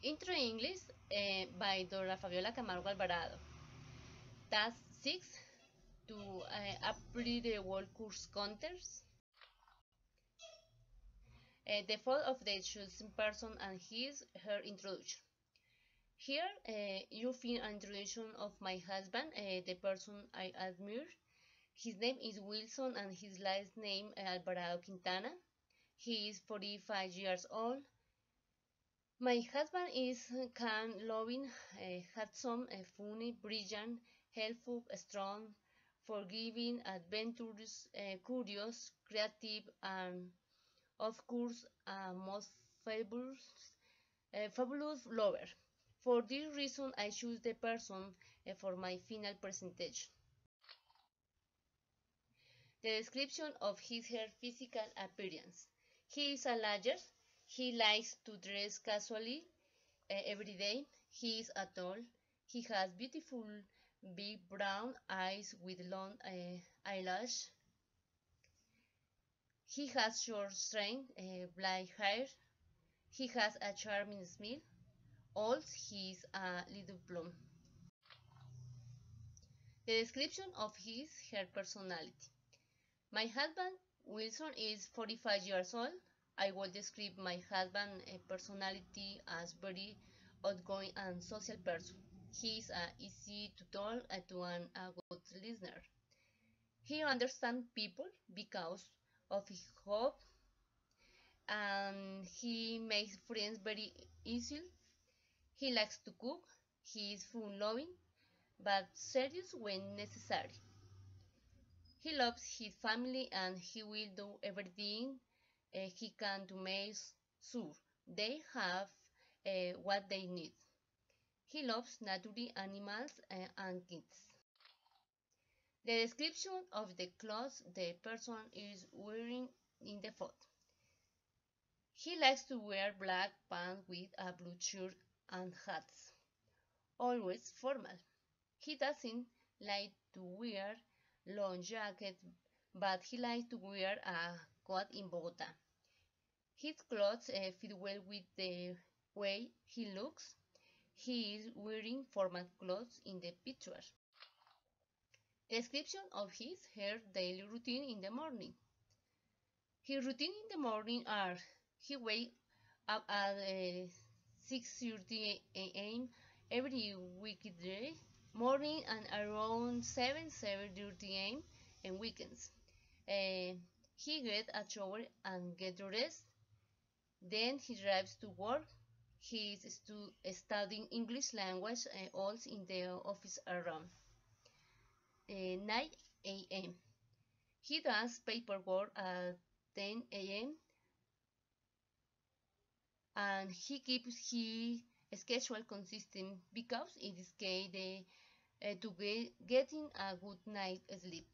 Intro English by Dora Fabiola Camargo Alvarado. Task 6 to upgrade the world course counters. The fall of the chosen person and her introduction. Here you find an introduction of my husband, the person I admire. His name is Wilson and his last name Alvarado Quintana. He is 45 years old. My husband is kind, loving, handsome, funny, brilliant, helpful, strong, forgiving, adventurous, curious, creative, and of course, most fabulous lover. For this reason, I choose the person for my final presentation. The description of her physical appearance. He is a lodger. He likes to dress casually every day. He is tall. He has beautiful big brown eyes with long eyelash. He has short, straight black hair. He has a charming smile. Also, he is a little plump. The description of her personality. My husband Wilson is 45 years old. I will describe my husband's personality as very outgoing and social person. He is easy to talk to and a good listener. He understands people because of his hope, and he makes friends very easily. He likes to cook. He is fun-loving, but serious when necessary. He loves his family and he will do everything he can to make sure they have what they need. He loves nature, animals, and kids. The description of the clothes the person is wearing in the photo. He likes to wear black pants with a blue shirt and hats, always formal. He doesn't like to wear long jackets, but he likes to wear a coat in Bogota. His clothes fit well with the way he looks. He is wearing formal clothes in the picture. Description of her daily routine in the morning. His routine in the morning are: he wakes up at 6:30 a.m. every weekday morning and around 7:30 a.m. and weekends. He gets a shower and gets dressed. Then he drives to work. He is studying English language also in the office around 9 a.m. He does paperwork at 10 a.m. and he keeps his schedule consistent because it is key to getting a good night's sleep.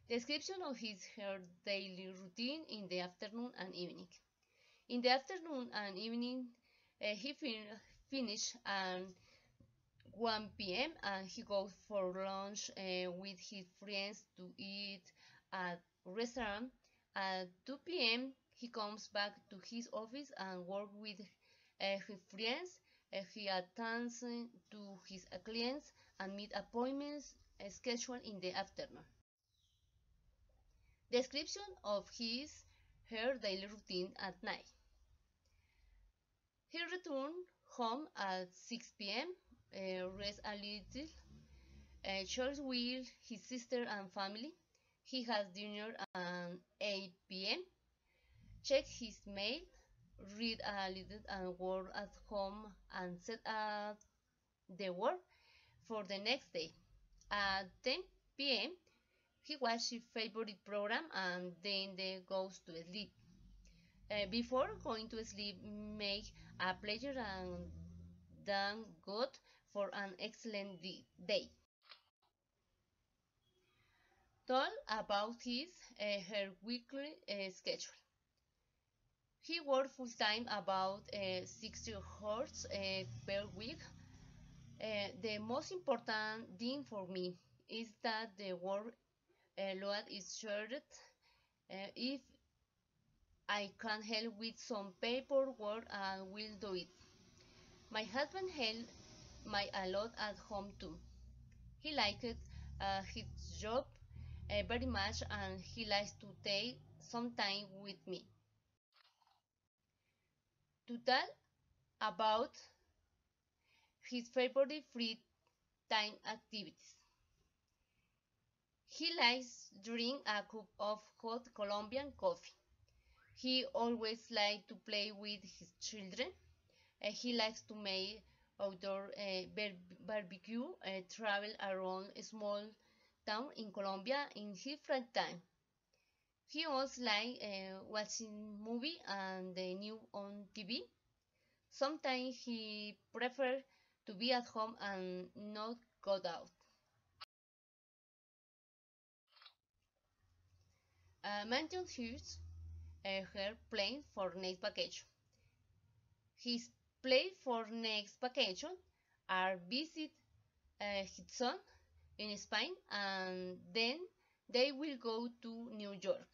Description of her daily routine in the afternoon and evening. In the afternoon and evening, he finishes at 1 p.m. and he goes for lunch with his friends to eat at restaurant. At 2 p.m. he comes back to his office and works with his friends. He attends to his clients and meet appointments scheduled in the afternoon. Description of her daily routine at night. He returns home at 6 p.m., rests a little, chats with his sister and family. He has dinner at 8 p.m., checks his mail, read a little and work at home and set up the work for the next day. At 10 p.m., he watches his favorite program and then goes to sleep. Before going to sleep, make a pleasure and thank God for an excellent day. Talk about her weekly schedule. He works full-time about 60 hours per week. The most important thing for me is that the work load is shared. If I can help with some paperwork and will do it. My husband helped me a lot at home too. He liked his job very much and he likes to take some time with me to tell about his favorite free time activities. He likes drinking a cup of hot Colombian coffee. He always likes to play with his children. He likes to make outdoor barbecue, travel around a small town in Colombia in his free time. He also likes watching movies and the news on TV. Sometimes he prefers to be at home and not go out. Mentioned Hughes her plan for next vacation. His plans for next vacation are visit his son in Spain and then they will go to New York.